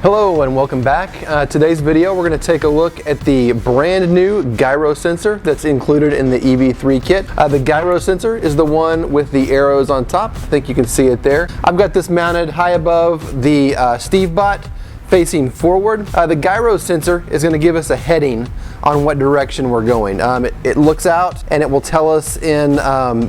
Hello and welcome back. Today's video we're going to take a look at the brand new gyro sensor that's included in the EV3 kit. The gyro sensor is the one with the arrows on top. I think you can see it there. I've got this mounted high above the Steve bot facing forward. The gyro sensor is going to give us a heading on what direction we're going. It looks out and it will tell us in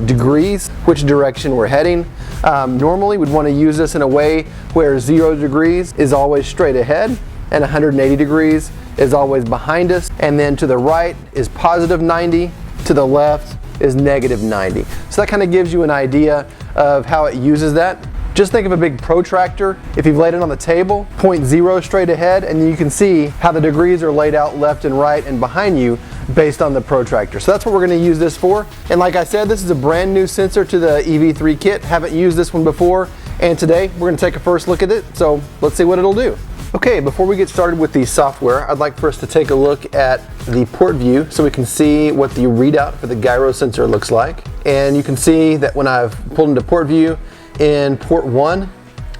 degrees which direction we're heading. Normally we'd want to use this in a way where 0 degrees is always straight ahead and 180 degrees is always behind us, and then to the right is positive 90, to the left is negative 90. So that kind of gives you an idea of how it uses that. Just think of a big protractor. If you've laid it on the table, point 0 straight ahead, and then you can see how the degrees are laid out left and right and behind you based on the protractor. So that's what we're going to use this for. And like I said, this is a brand new sensor to the EV3 kit. Haven't used this one before, and today we're going to take a first look at it. So let's see what it'll do. Okay, before we get started with the software, I'd like for us to take a look at the port view so we can see what the readout for the gyro sensor looks like. And you can see that when I've pulled into port view, in port 1,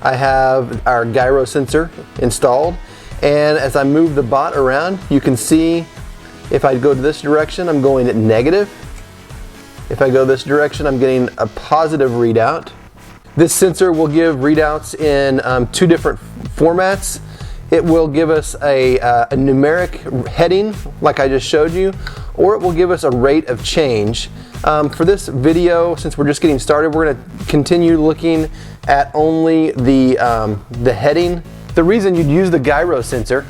I have our gyro sensor installed, and as I move the bot around, you can see if I go to this direction, I'm going at negative. If I go this direction, I'm getting a positive readout. This sensor will give readouts in 2 different formats. It will give us a numeric heading, like I just showed you, or it will give us a rate of change. For this video, since we're just getting started, we're going to continue looking at only the heading. The reason you'd use the gyro sensor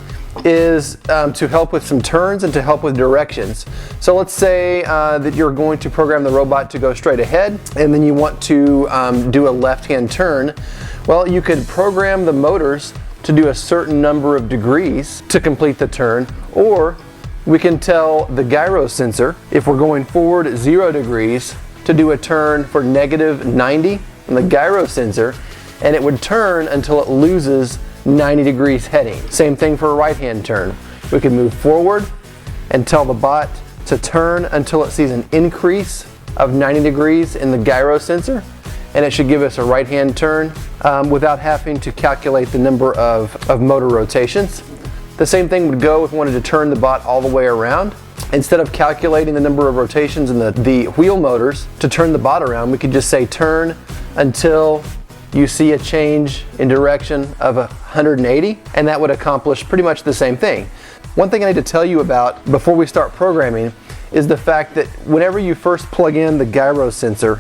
is to help with some turns and to help with directions. So let's say that you're going to program the robot to go straight ahead, and then you want to do a left-hand turn. Well, you could program the motors to do a certain number of degrees to complete the turn, or we can tell the gyro sensor, if we're going forward at 0 degrees, to do a turn for negative 90 on the gyro sensor, and it would turn until it loses 90 degrees heading. Same thing for a right-hand turn. We can move forward and tell the bot to turn until it sees an increase of 90 degrees in the gyro sensor, and it should give us a right-hand turn without having to calculate the number of motor rotations. The same thing would go if we wanted to turn the bot all the way around. Instead of calculating the number of rotations in the wheel motors to turn the bot around, we could just say turn until you see a change in direction of 180, and that would accomplish pretty much the same thing. One thing I need to tell you about before we start programming is the fact that whenever you first plug in the gyro sensor,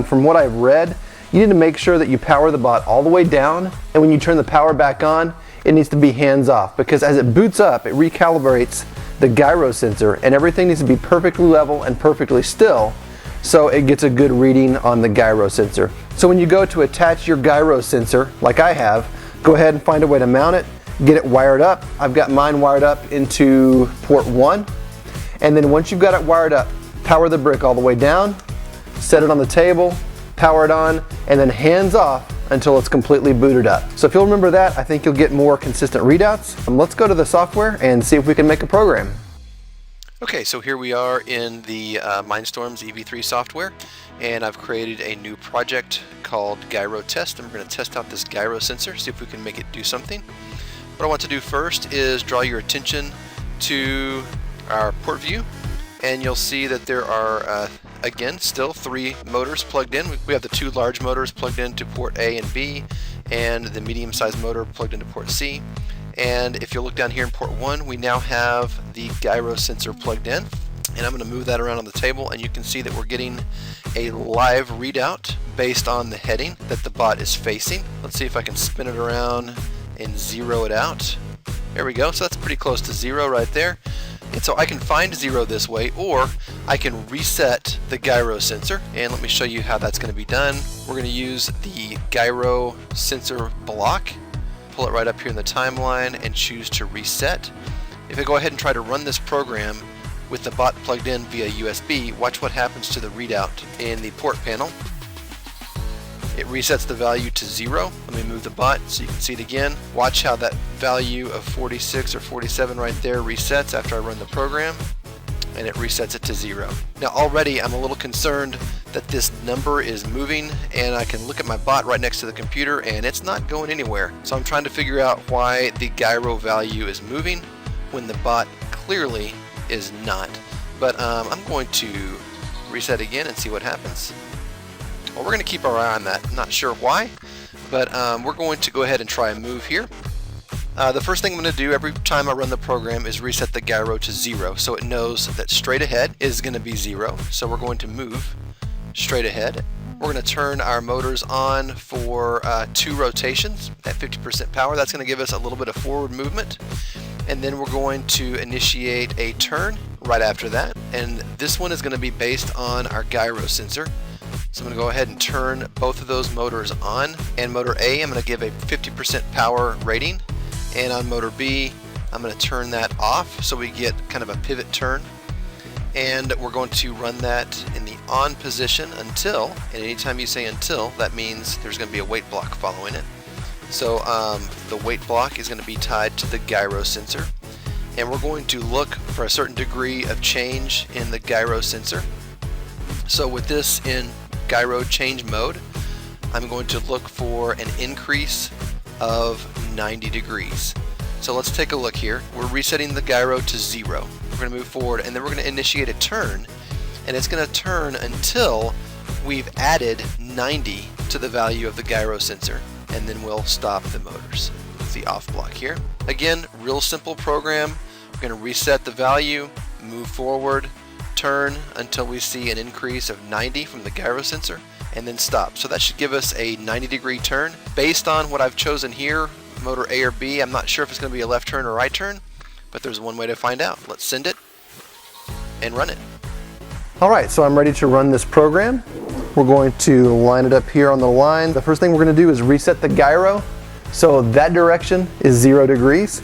from what I've read, you need to make sure that you power the bot all the way down, and when you turn the power back on, it needs to be hands off, because as it boots up, it recalibrates the gyro sensor, and everything needs to be perfectly level and perfectly still so it gets a good reading on the gyro sensor. So when you go to attach your gyro sensor, like I have, go ahead and find a way to mount it, get it wired up. I've got mine wired up into port 1, and then once you've got it wired up, power the brick all the way down, set it on the table, power it on, and then hands off until it's completely booted up. So if you'll remember that, I think you'll get more consistent readouts. Let's go to the software and see if we can make a program. Okay, so here we are in the Mindstorms EV3 software, and I've created a new project called Gyro Test, and we're going to test out this gyro sensor, see if we can make it do something. What I want to do first is draw your attention to our port view, and you'll see that there are again still 3 motors plugged in. We have the 2 large motors plugged into port A and B, and the medium-sized motor plugged into port C. And if you look down here in port 1, we now have the gyro sensor plugged in, and I'm going to move that around on the table, and you can see that we're getting a live readout based on the heading that the bot is facing. Let's see if I can spin it around and zero it out. There we go. So that's pretty close to 0 right there. And so I can find 0 this way, or I can reset the gyro sensor, and let me show you how that's going to be done. We're going to use the gyro sensor block, pull it right up here in the timeline, and choose to reset. If I go ahead and try to run this program with the bot plugged in via USB, watch what happens to the readout in the port panel. It resets the value to 0. Let me move the bot so you can see it again. Watch how that value of 46 or 47 right there resets after I run the program, and it resets it to 0. Now already I'm a little concerned that this number is moving, and I can look at my bot right next to the computer and it's not going anywhere. So I'm trying to figure out why the gyro value is moving when the bot clearly is not. But I'm going to reset again and see what happens. Well, we're going to keep our eye on that. Not sure why, but we're going to go ahead and try a move here. The first thing I'm going to do every time I run the program is reset the gyro to 0, so it knows that straight ahead is going to be 0. So we're going to move straight ahead. We're going to turn our motors on for 2 rotations at 50% power. That's going to give us a little bit of forward movement. And then we're going to initiate a turn right after that. And this one is going to be based on our gyro sensor. So I'm going to go ahead and turn both of those motors on. And motor A, I'm going to give a 50% power rating. And on motor B, I'm going to turn that off so we get kind of a pivot turn. And we're going to run that in the on position until, and anytime you say until, that means there's going to be a wait block following it. So the wait block is going to be tied to the gyro sensor, and we're going to look for a certain degree of change in the gyro sensor. So with this in gyro change mode, I'm going to look for an increase of 90 degrees. So let's take a look here. We're resetting the gyro to 0. We're going to move forward, and then we're going to initiate a turn, and it's going to turn until we've added 90 to the value of the gyro sensor, and then we'll stop the motors. It's the off block here. Again, real simple program. We're going to reset the value, move forward, turn until we see an increase of 90 from the gyro sensor, and then stop. So that should give us a 90-degree turn. Based on what I've chosen here, motor A or B, I'm not sure if it's going to be a left turn or right turn, but there's one way to find out. Let's send it and run it. Alright, so I'm ready to run this program. We're going to line it up here on the line. The first thing we're going to do is reset the gyro. So that direction is 0 degrees.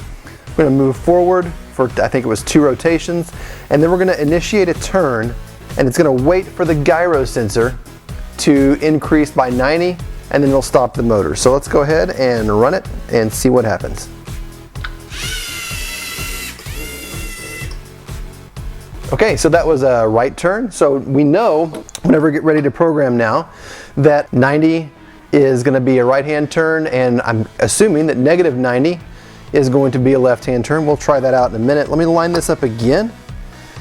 We're going to move forward for, I think it was 2 rotations, and then we're going to initiate a turn, and it's going to wait for the gyro sensor to increase by 90, and then we'll stop the motor. So let's go ahead and run it and see what happens. Okay, so that was a right turn. So we know, whenever we get ready to program now, that 90 is going to be a right-hand turn, and I'm assuming that negative 90 is going to be a left-hand turn. We'll try that out in a minute. Let me line this up again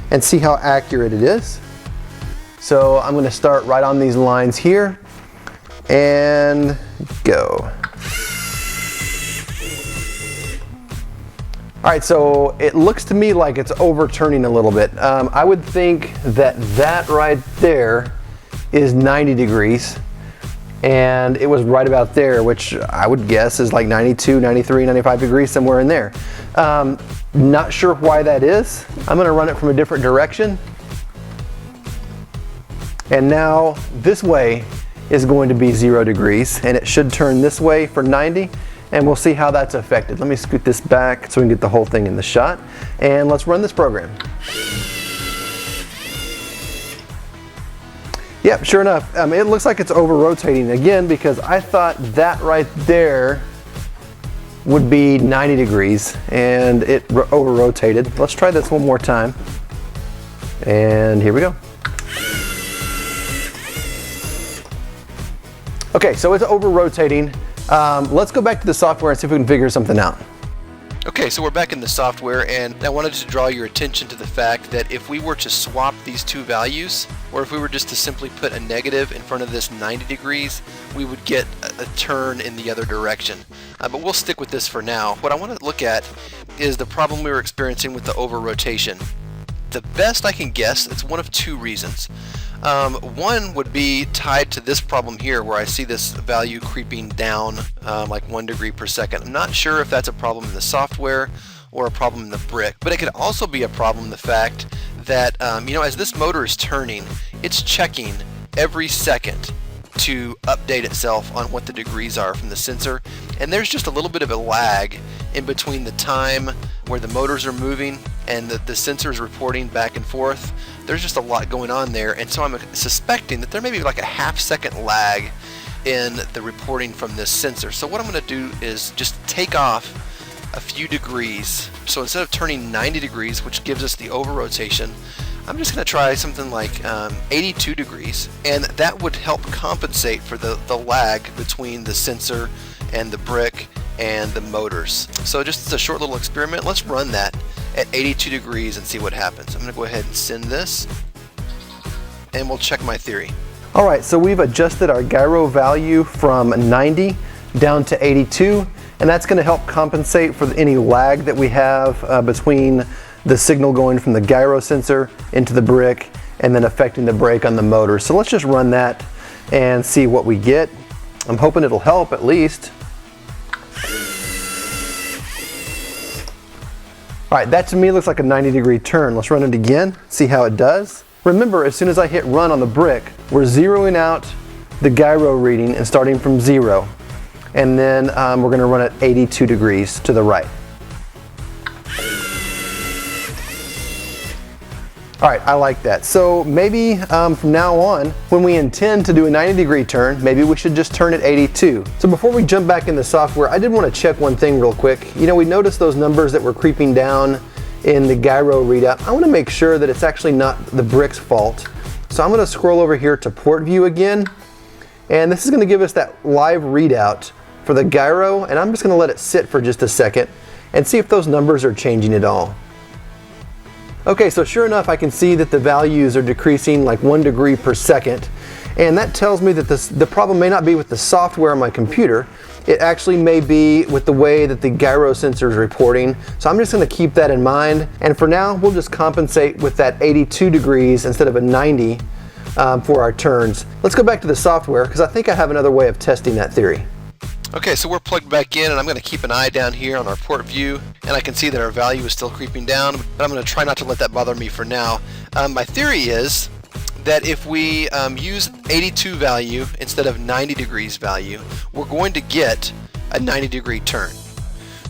and see how accurate it is. So I'm going to start right on these lines here and go. Alright, so it looks to me like it's overturning a little bit. I would think that that right there is 90 degrees, and it was right about there, which I would guess is like 92, 93, 95 degrees, somewhere in there. Not sure why that is. I'm going to run it from a different direction. And now this way is going to be 0 degrees, and it should turn this way for 90. And we'll see how that's affected. Let me scoot this back so we can get the whole thing in the shot. And let's run this program. Yep, sure enough. It looks like it's over-rotating again, because I thought that right there would be 90 degrees, and it over-rotated. Let's try this one more time. And here we go. Okay, so it's over-rotating. Let's go back to the software and see if we can figure something out. Okay, so we're back in the software, and I wanted to draw your attention to the fact that if we were to swap these two values, or if we were just to simply put a negative in front of this 90 degrees, we would get a turn in the other direction. But we'll stick with this for now. What I want to look at is the problem we were experiencing with the over-rotation. The best I can guess, it's one of 2 reasons. One would be tied to this problem here, where I see this value creeping down like 1 degree per second. I'm not sure if that's a problem in the software or a problem in the brick, but it could also be a problem in the fact that as this motor is turning, it's checking every second to update itself on what the degrees are from the sensor, and there's just a little bit of a lag in between the time where the motors are moving and the sensor is reporting back and forth. There's just a lot going on there, and so I'm suspecting that there may be like a half-second lag in the reporting from this sensor. So what I'm going to do is just take off a few degrees. So instead of turning 90 degrees, which gives us the over rotation, I'm just going to try something like 82 degrees, and that would help compensate for the lag between the sensor and the brick and the motors. So just as a short little experiment, let's run that at 82 degrees and see what happens. I'm going to go ahead and send this, and we'll check my theory. Alright, so we've adjusted our gyro value from 90 down to 82, and that's going to help compensate for any lag that we have between the signal going from the gyro sensor into the brick and then affecting the brake on the motor. So let's just run that and see what we get. I'm hoping it'll help at least. Alright, that to me looks like a 90-degree turn. Let's run it again, see how it does. Remember, as soon as I hit run on the brick, we're zeroing out the gyro reading and starting from 0. And then we're going to run it 82 degrees to the right. Alright, I like that. So maybe from now on, when we intend to do a 90-degree turn, maybe we should just turn it 82. So before we jump back in the software, I did want to check one thing real quick. You know, we noticed those numbers that were creeping down in the gyro readout. I want to make sure that it's actually not the brick's fault. So I'm going to scroll over here to port view again, and this is going to give us that live readout for the gyro, and I'm just going to let it sit for just a second and see if those numbers are changing at all. Okay, so sure enough, I can see that the values are decreasing like 1 degree per second, and that tells me that the problem may not be with the software on my computer. It actually may be with the way that the gyro sensor is reporting. So I'm just going to keep that in mind, and for now we'll just compensate with that 82 degrees instead of a 90 for our turns. Let's go back to the software because I think I have another way of testing that theory. Okay, so we're plugged back in, and I'm going to keep an eye down here on our port view, and I can see that our value is still creeping down, but I'm going to try not to let that bother me for now. My theory is that if we use 82 value instead of 90 degrees value, we're going to get a 90-degree turn.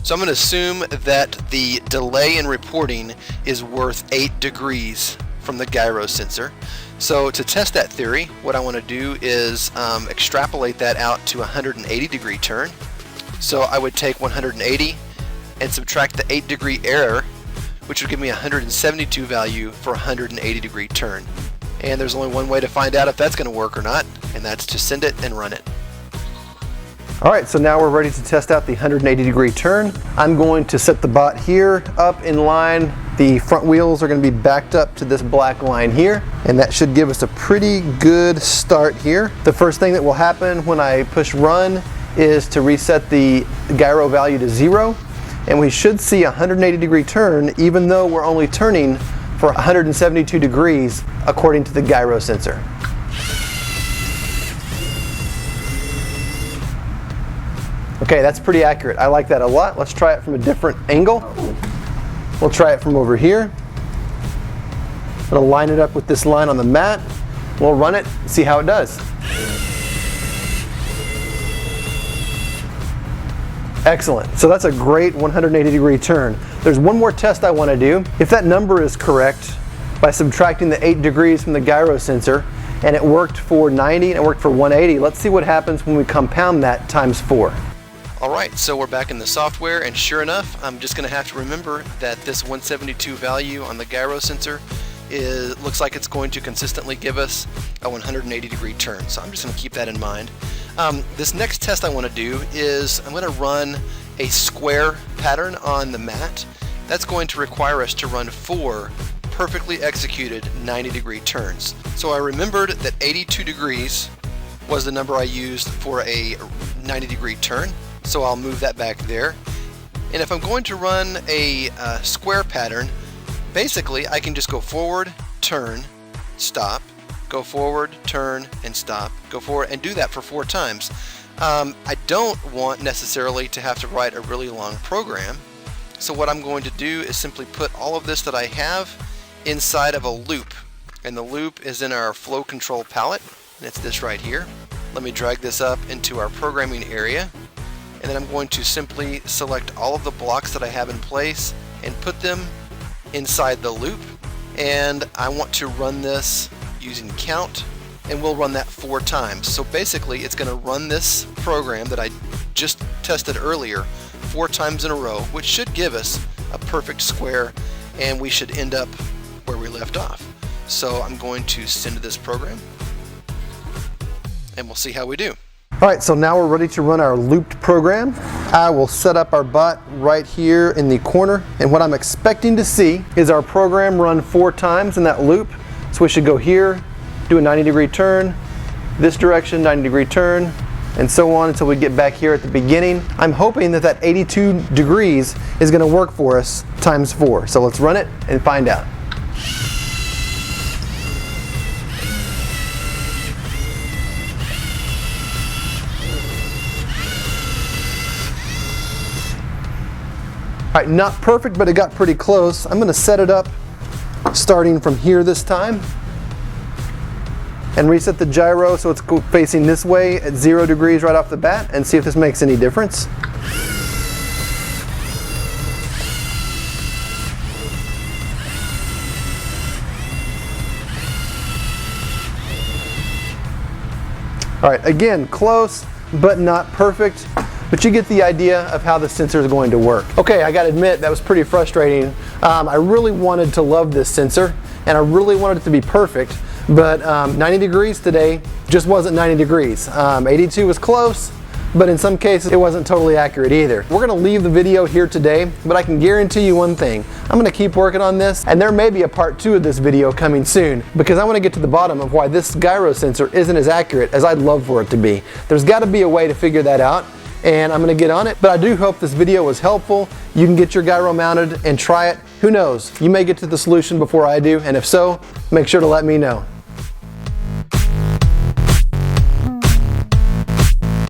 So I'm going to assume that the delay in reporting is worth 8 degrees from the gyro sensor. So to test that theory, what I want to do is extrapolate that out to a 180-degree turn. So I would take 180 and subtract the 8-degree error, which would give me a 172 value for a 180-degree turn. And there's only one way to find out if that's going to work or not, and that's to send it and run it. Alright, so now we're ready to test out the 180-degree turn. I'm going to set the bot here up in line. The front wheels are going to be backed up to this black line here, and that should give us a pretty good start here. The first thing that will happen when I push run is to reset the gyro value to 0, and we should see a 180-degree turn even though we're only turning for 172 degrees according to the gyro sensor. Okay, that's pretty accurate. I like that a lot. Let's try it from a different angle. We'll try it from over here. I'm going to line it up with this line on the mat. We'll run it, see how it does. Excellent. So that's a great 180-degree turn. There's one more test I want to do. If that number is correct, by subtracting the 8 degrees from the gyro sensor, and it worked for 90 and it worked for 180, let's see what happens when we compound that times 4. Alright, so we're back in the software, and sure enough, I'm just going to have to remember that this 172 value on the gyro sensor looks like it's going to consistently give us a 180-degree turn. So I'm just going to keep that in mind. This next test I want to do is I'm going to run a square pattern on the mat. That's going to require us to run 4 perfectly executed 90-degree turns. So I remembered that 82 degrees was the number I used for a 90-degree turn. So I'll move that back there. And if I'm going to run a square pattern, basically I can just go forward, turn, stop, go forward, turn, and stop, go forward, and do that for 4 times. I don't want necessarily to have to write a really long program. So what I'm going to do is simply put all of this that I have inside of a loop. And the loop is in our flow control palette, and it's this right here. Let me drag this up into our programming area. And then I'm going to simply select all of the blocks that I have in place and put them inside the loop. And I want to run this using count, and we'll run that 4 times. So basically it's going to run this program that I just tested earlier 4 times in a row, which should give us a perfect square, and we should end up where we left off. So I'm going to send this program, and we'll see how we do. All right, so now we're ready to run our looped program. I will set up our bot right here in the corner, and what I'm expecting to see is our program run 4 times in that loop. So we should go here, do a 90-degree turn, this direction, 90-degree turn, and so on until we get back here at the beginning. I'm hoping that 82 degrees is going to work for us times 4. So let's run it and find out. All right, not perfect, but it got pretty close. I'm going to set it up starting from here this time and reset the gyro so it's facing this way at 0 degrees right off the bat and see if this makes any difference. All right, again, close, but not perfect. But you get the idea of how the sensor is going to work. Okay, I gotta admit, that was pretty frustrating. I really wanted to love this sensor, and I really wanted it to be perfect, but 90 degrees today just wasn't 90 degrees. 82 was close, but in some cases it wasn't totally accurate either. We're gonna leave the video here today, but I can guarantee you one thing. I'm gonna keep working on this, and there may be a part 2 of this video coming soon, because I wanna get to the bottom of why this gyro sensor isn't as accurate as I'd love for it to be. There's gotta be a way to figure that out, and I'm going to get on it. But I do hope this video was helpful. You can get your gyro mounted and try it. Who knows? You may get to the solution before I do, and if so, make sure to let me know.